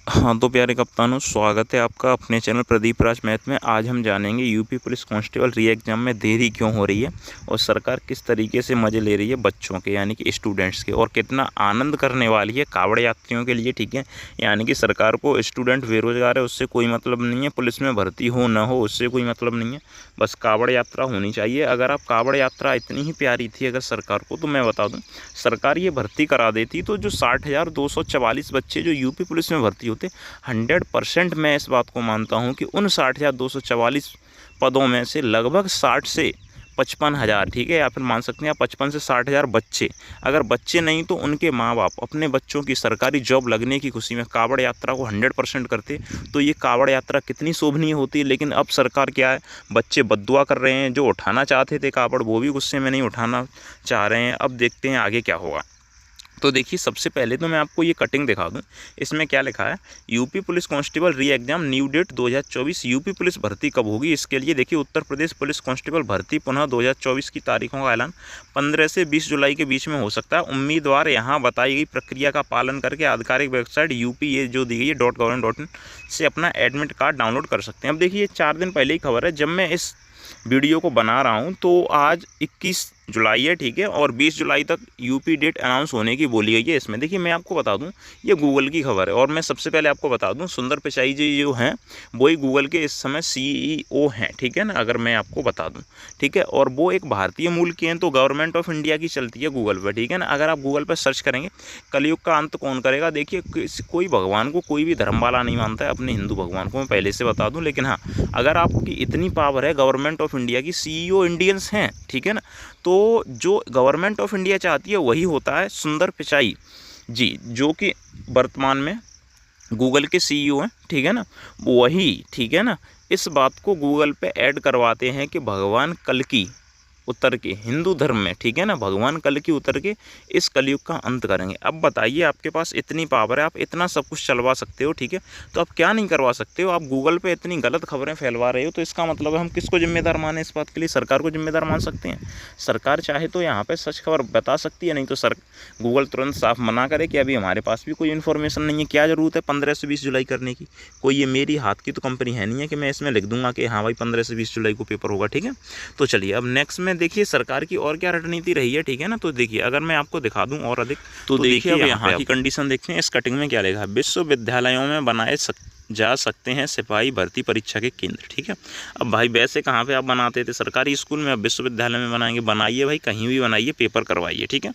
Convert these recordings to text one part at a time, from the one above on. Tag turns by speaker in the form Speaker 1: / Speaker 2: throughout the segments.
Speaker 1: हाँ तो प्यारे कप्तानों, स्वागत है आपका अपने चैनल प्रदीप राज मैथ में। आज हम जानेंगे यूपी पुलिस कांस्टेबल री एग्ज़ाम में देरी क्यों हो रही है और सरकार किस तरीके से मज़े ले रही है बच्चों के यानी कि स्टूडेंट्स के, और कितना आनंद करने वाली है कावड़ यात्रियों के लिए। ठीक है, यानी कि सरकार को स्टूडेंट बेरोजगार है उससे कोई मतलब नहीं है, पुलिस में भर्ती हो ना हो उससे कोई मतलब नहीं है, बस कावड़ यात्रा होनी चाहिए। अगर आप कावड़ यात्रा इतनी ही प्यारी थी अगर सरकार को, तो मैं बता दूँ सरकार ये भर्ती करा देती तो जो 60,244 बच्चे जो यूपी पुलिस में भर्ती होते 100% मैं इस बात को मानता हूँ कि उन 60,244 पदों में से लगभग 60 से 55,000, ठीक है, या फिर मान सकते हैं आप 55 से 60,000 बच्चे, अगर बच्चे नहीं तो उनके माँ बाप अपने बच्चों की सरकारी जॉब लगने की खुशी में कावड़ यात्रा को 100% करते तो ये कावड़ यात्रा कितनी शोभनीय होती। लेकिन अब सरकार क्या है, बच्चे बद्दुआ कर रहे हैं, जो उठाना चाहते थे कावड़ वो भी गुस्से में नहीं उठाना चाह रहे हैं। अब देखते हैं आगे क्या होगा। तो देखिए, सबसे पहले तो मैं आपको ये कटिंग दिखा दूं, इसमें क्या लिखा है, UP police constable re exam new date 2024। UP police भर्ती कब होगी, इसके लिए देखिए उत्तर प्रदेश पुलिस कांस्टेबल भर्ती पुनः 2024 की तारीखों का ऐलान 15 से 20 जुलाई के बीच में हो सकता है। उम्मीदवार यहाँ बताई गई प्रक्रिया का पालन करके आधिकारिक वेबसाइट यूपी ये जो दी गई है .gov.in से अपना एडमिट कार्ड डाउनलोड कर सकते हैं। अब देखिए 4 दिन पहले ही खबर है, जब मैं इस वीडियो को बना रहा हूं तो आज 21 जुलाई है, ठीक है, और 20 जुलाई तक यूपी डेट अनाउंस होने की बोली गई है। इसमें देखिए मैं आपको बता दूं ये गूगल की खबर है, और मैं सबसे पहले आपको बता दूं सुंदर पिचाई जी जो हैं वही गूगल के इस समय CEO हैं, ठीक है ना, अगर मैं आपको बता दूं, ठीक है, और वो एक भारतीय मूल की हैं, तो गवर्नमेंट ऑफ इंडिया की चलती है गूगल पर, ठीक है ना। अगर आप गूगल पर सर्च करेंगे कलयुग का अंत कौन करेगा, देखिए कोई भगवान को कोई भी धर्म वाला नहीं मानता है, अपने हिंदू भगवान को मैं पहले से बता दूँ, लेकिन हाँ अगर आपकी इतनी पावर है, गवर्नमेंट ऑफ इंडिया की CEO इंडियंस हैं, ठीक है ना, तो जो गवर्नमेंट ऑफ इंडिया चाहती है वही होता है। सुंदर पिचाई जी जो कि वर्तमान में गूगल के CEO हैं, ठीक है ना, वही, ठीक है ना, इस बात को गूगल पे ऐड करवाते हैं कि भगवान कल्कि उतर के हिंदू धर्म में, ठीक है ना, भगवान कल्कि उतर के इस कलयुग का अंत करेंगे। अब बताइए आपके पास इतनी पावर है, आप इतना सब कुछ चलवा सकते हो, ठीक है, तो आप क्या नहीं करवा सकते हो। आप गूगल पे इतनी गलत खबरें फैलवा रहे हो, तो इसका मतलब है हम किसको जिम्मेदार माने इस बात के लिए, सरकार को जिम्मेदार मान सकते हैं। सरकार चाहे तो यहाँ पर सच खबर बता सकती है, नहीं तो गूगल तुरंत साफ मना करे कि अभी हमारे पास भी कोई इन्फॉर्मेशन नहीं है। क्या ज़रूरत है 15 से 20 जुलाई करने की, कोई ये मेरी हाथ की तो कंपनी है नहीं है कि मैं इसमें लिख दूंगा कि हाँ भाई 15 से 20 जुलाई को पेपर होगा, ठीक है। तो चलिए अब नेक्स्ट में देखिए सरकार की और क्या रणनीति रही है, ठीक है ना। तो देखिए अगर मैं आपको दिखा दूं और अधिक, तो देखिए अब यहाँ की कंडीशन देखते हैं। इस कटिंग में क्या लिखा है, विश्वविद्यालयों में बनाए जा सकते हैं सिपाही भर्ती परीक्षा के केंद्र, ठीक है। अब भाई वैसे कहाँ पे आप बनाते थे, सरकारी स्कूल में, अब विश्वविद्यालय में बनाएंगे, बनाइए भाई, कहीं भी बनाइए, पेपर करवाइए, ठीक है।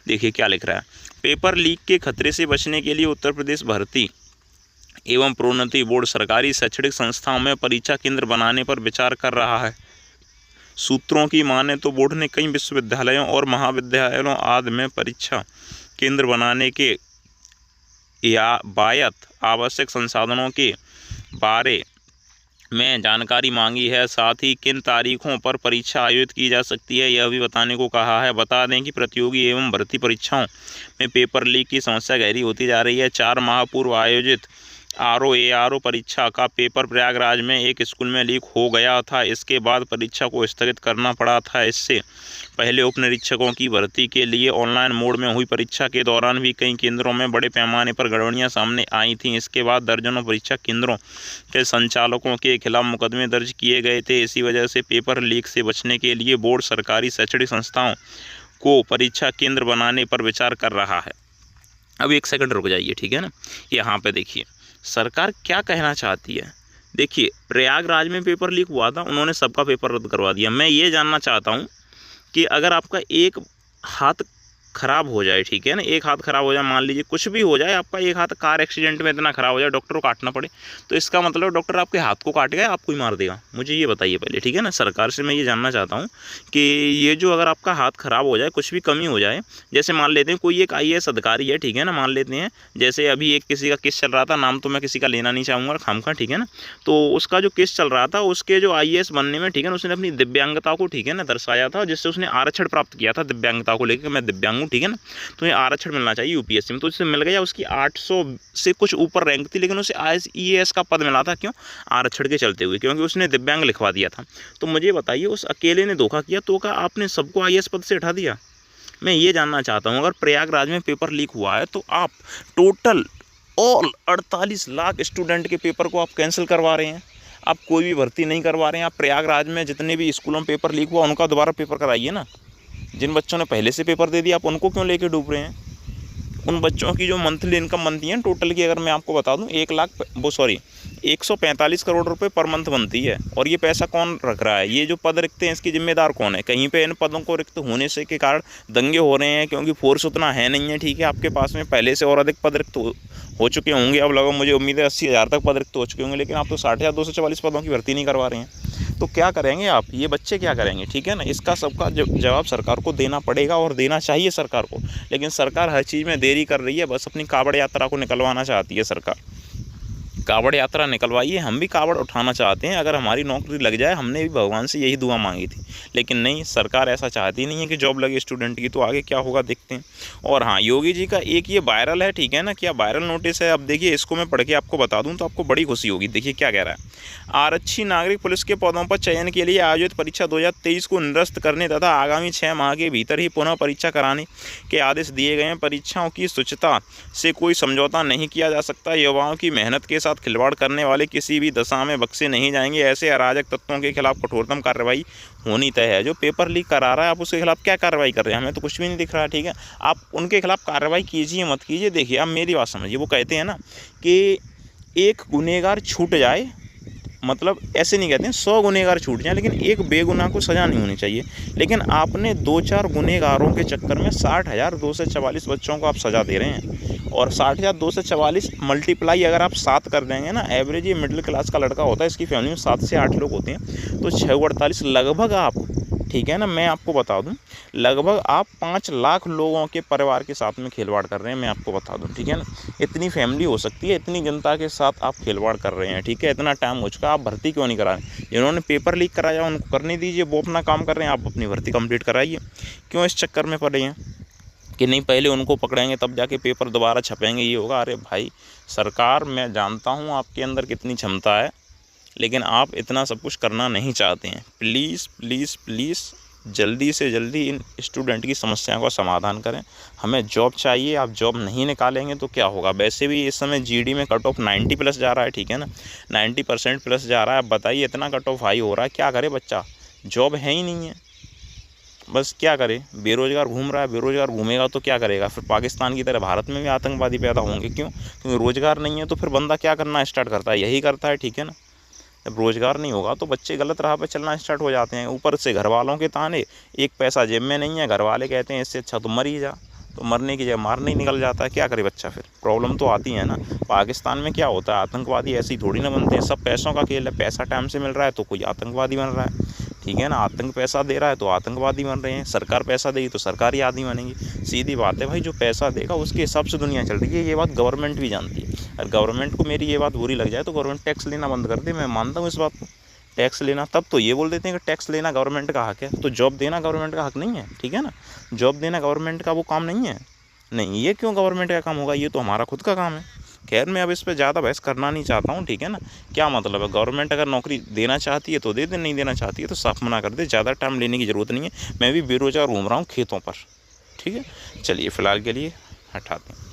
Speaker 1: देखिए क्या लिख रहा है, पेपर लीक के खतरे से बचने के लिए उत्तर प्रदेश भर्ती एवं प्रोन्नति बोर्ड सरकारी शैक्षणिक संस्थाओं में परीक्षा केंद्र बनाने पर विचार कर रहा है। सूत्रों की माने तो बोर्ड ने कई विश्वविद्यालयों और महाविद्यालयों आदि में परीक्षा केंद्र बनाने के या बायत आवश्यक संसाधनों के बारे में जानकारी मांगी है। साथ ही किन तारीखों पर परीक्षा आयोजित की जा सकती है यह भी बताने को कहा है। बता दें कि प्रतियोगी एवं भर्ती परीक्षाओं में पेपर लीक की समस्या गहरी होती जा रही है। 4 माह पूर्व आयोजित ARO परीक्षा का पेपर प्रयागराज में एक स्कूल में लीक हो गया था। इसके बाद परीक्षा को स्थगित करना पड़ा था। इससे पहले उप निरीक्षकों की भर्ती के लिए ऑनलाइन मोड में हुई परीक्षा के दौरान भी कई केंद्रों में बड़े पैमाने पर गड़बड़ियां सामने आई थीं। इसके बाद दर्जनों परीक्षा केंद्रों के संचालकों के खिलाफ मुकदमे दर्ज किए गए थे। इसी वजह से पेपर लीक से बचने के लिए बोर्ड सरकारी शैक्षणिक संस्थाओं को परीक्षा केंद्र बनाने पर विचार कर रहा है। अब एक सेकंड रुक जाइए, ठीक है ना। यहाँ पे देखिए सरकार क्या कहना चाहती है। देखिए प्रयागराज में पेपर लीक हुआ था, उन्होंने सबका पेपर रद्द करवा दिया। मैं ये जानना चाहता हूँ कि अगर आपका एक हाथ ख़राब हो जाए, ठीक है ना, एक हाथ ख़राब हो जाए, मान लीजिए कुछ भी हो जाए, आपका एक हाथ कार एक्सीडेंट में इतना ख़राब हो जाए डॉक्टर को काटना पड़े, तो इसका मतलब डॉक्टर आपके हाथ को काट गया, आपको ही मार देगा। मुझे ये बताइए पहले, ठीक है ना। सरकार से मैं ये जानना चाहता हूँ कि ये जो अगर आपका हाथ ख़राब हो जाए, कुछ भी कमी हो जाए, जैसे मान लेते हैं कोई एक IAS अधिकारी है, ठीक है ना, मान लेते हैं जैसे अभी एक किसी का केस चल रहा था, नाम तो मैं किसी का लेना नहीं चाहूँगा खामखा, ठीक है ना, तो उसका जो केस चल रहा था उसके जो IAS बनने में, ठीक है ना, उसने अपनी दिव्यांगता को, ठीक है ना, दर्शाया था, जिससे उसने आरक्षण प्राप्त किया था दिव्यांगता को लेकर, मैं दिव्यांग हूँ, ठीक है ना, तो ये आरक्षण मिलना चाहिए UPSC में, तो इससे मिल गया। उसकी 800 से कुछ ऊपर रैंक थी, लेकिन उसे IAS का पद मिला था, क्यों, आरक्षण के चलते हुए, क्योंकि उसने दिव्यांग लिखवा दिया था। तो मुझे बताइए उस अकेले ने धोखा किया, तो क्या आपने सबको IAS पद से हटा दिया। मैं ये जानना चाहता हूँ, अगर प्रयागराज में पेपर लीक हुआ है तो आप टोटल और 48 लाख स्टूडेंट के पेपर को आप कैंसिल करवा रहे हैं। आप कोई भी भर्ती नहीं करवा रहे हैं। आप प्रयागराज में जितने भी स्कूलों में पेपर लीक हुआ उनका दोबारा पेपर कराइए ना। जिन बच्चों ने पहले से पेपर दे दिया आप उनको क्यों लेके डूब रहे हैं। उन बच्चों की जो मंथली इनकम बनती है टोटल की, अगर मैं आपको बता दूं 145 करोड़ रुपए पर मंथ बनती है। और ये पैसा कौन रख रहा है? ये जो पद रिक्त हैं इसकी जिम्मेदार कौन है? कहीं पे इन पदों को रिक्त होने से के कारण दंगे हो रहे हैं, क्योंकि फोर्स उतना है नहीं है। ठीक है, आपके पास में पहले से और अधिक पद रिक्त हो चुके होंगे। अब लगभग मुझे उम्मीद है 80,000 तक पद रिक्त हो चुके होंगे, लेकिन आप तो 60,244 पदों की भर्ती नहीं करवा रहे हैं। तो क्या करेंगे आप? ये बच्चे क्या करेंगे? ठीक है ना, इसका सबका जवाब सरकार को देना पड़ेगा और देना चाहिए सरकार को। लेकिन सरकार हर चीज़ में देरी कर रही है, बस अपनी कावड़ यात्रा को निकलवाना चाहती है सरकार। कावड़ यात्रा निकलवाइए, हम भी कावड़ उठाना चाहते हैं। अगर हमारी नौकरी लग जाए, हमने भी भगवान से यही दुआ मांगी थी, लेकिन नहीं, सरकार ऐसा चाहती नहीं है कि जॉब लगे स्टूडेंट की। तो आगे क्या होगा देखते हैं। और हाँ, योगी जी का एक ये वायरल है, ठीक है ना, क्या वायरल नोटिस है। अब देखिए, इसको मैं पढ़ के आपको बता दूं तो आपको बड़ी खुशी होगी। देखिए क्या कह रहा है। आरक्षी नागरिक पुलिस के पदों पर चयन के लिए आयोजित परीक्षा 2023 को निरस्त करने तथा आगामी 6 माह के भीतर ही पुनः परीक्षा कराने के आदेश दिए गए हैं। परीक्षाओं की शुचिता से कोई समझौता नहीं किया जा सकता। युवाओं की मेहनत के साथ खिलवाड़ करने वाले किसी भी दशा में बख्शे नहीं जाएंगे। ऐसे अराजक तत्वों के खिलाफ कठोरतम कार्रवाई होनी तय है। जो पेपर लीक करा रहा है, आप उसके खिलाफ क्या कार्रवाई कर रहे हैं? हमें तो कुछ भी नहीं दिख रहा है। ठीक है, आप उनके खिलाफ कार्रवाई कीजिए, मत कीजिए। देखिए, आप मेरी बात समझिए। वो कहते हैं ना कि एक गुनहगार छूट जाए, मतलब ऐसे नहीं कहते हैं 100 गुनहगार छूट जाए, लेकिन एक बेगुनाह को सज़ा नहीं होनी चाहिए। लेकिन आपने 2-4 गुनहगारों के चक्कर में 60,244 बच्चों को आप सज़ा दे रहे हैं। और 60,244 मल्टीप्लाई अगर आप 7 कर देंगे ना, एवरेज ये मिडिल क्लास का लड़का होता है, इसकी फैमिली में 7 से 8 लोग होते हैं, तो 648 लगभग आप, ठीक है ना, मैं आपको बता दूं, लगभग आप 5 लाख लोगों के परिवार के साथ में खिलवाड़ कर रहे हैं। मैं आपको बता दूं, ठीक है ना, इतनी फैमिली हो सकती है, इतनी जनता के साथ आप खिलवाड़ कर रहे हैं। ठीक है, इतना टाइम हो चुका, आप भर्ती क्यों नहीं करा रहे? जिन्होंने पेपर लीक कराया उनको करने दीजिए, वो अपना काम कर रहे हैं, आप अपनी भर्ती कंप्लीट कराइए। क्यों इस चक्कर में पड़े हैं कि नहीं पहले उनको पकड़ेंगे तब जाके पेपर दोबारा छपेंगे, ये होगा? अरे भाई सरकार, मैं जानता हूँ आपके अंदर कितनी क्षमता है, लेकिन आप इतना सब कुछ करना नहीं चाहते हैं। प्लीज़ प्लीज़ प्लीज़ जल्दी से जल्दी इन स्टूडेंट की समस्याओं का समाधान करें। हमें जॉब चाहिए। आप जॉब नहीं निकालेंगे तो क्या होगा? वैसे भी इस समय जीडी में कट ऑफ 90 प्लस जा रहा है, ठीक है ना, 90% प्लस जा रहा है। अब बताइए, इतना कट ऑफ हाई हो रहा है, क्या करे बच्चा? जॉब है ही नहीं है, बस क्या करे? बेरोज़गार घूम रहा है। बेरोज़गार घूमेगा तो क्या करेगा? फिर पाकिस्तान की तरह भारत में भी आतंकवादी पैदा होंगे। क्यों? क्योंकि रोज़गार नहीं है। तो फिर बंदा क्या करना स्टार्ट करता है? यही करता है, ठीक है ना। जब रोज़गार नहीं होगा तो बच्चे गलत राह पर चलना स्टार्ट हो जाते हैं। ऊपर से घर वालों के ताने, एक पैसा जेब में नहीं है, घर वाले कहते हैं इससे अच्छा तो मर ही जा, तो मरने की जगह मारने ही निकल जाता है। क्या करे बच्चा? फिर प्रॉब्लम तो आती है ना। पाकिस्तान में क्या होता है, आतंकवादी ऐसे ही थोड़ी ना बनते हैं, सब पैसों का खेल है। पैसा टाइम से मिल रहा है तो कोई आतंकवादी बन रहा है, ठीक है ना। आतंक पैसा दे रहा है तो आतंकवादी बन रहे हैं, सरकार पैसा देगी तो सरकारी आदमी बनेंगी। सीधी बात है भाई, जो पैसा देगा उसके हिसाब से दुनिया चल रही है। ये बात गवर्नमेंट भी जानती है। अगर गवर्नमेंट को मेरी ये बात बुरी लग जाए तो गवर्नमेंट टैक्स लेना बंद कर दे। मैं मानता हूँ इस बात को, टैक्स लेना। तब तो ये बोल देते हैं कि टैक्स लेना गवर्नमेंट का हक है, तो जॉब देना गवर्नमेंट का हक नहीं है, ठीक है ना। जॉब देना गवर्नमेंट का वो काम नहीं है। नहीं, ये क्यों गवर्नमेंट का काम होगा? ये तो हमारा खुद का काम है। खैर, मैं अब इस पर ज़्यादा बहस करना नहीं चाहता हूँ, ठीक है ना। क्या मतलब है? गवर्नमेंट अगर नौकरी देना चाहती है तो दे दे, नहीं देना चाहती है तो साफ मना कर दे। ज़्यादा टाइम लेने की ज़रूरत नहीं है। मैं भी बेरोज़गार घूम रहा हूँ खेतों पर, ठीक है। चलिए फ़िलहाल के लिए हटाते हैं।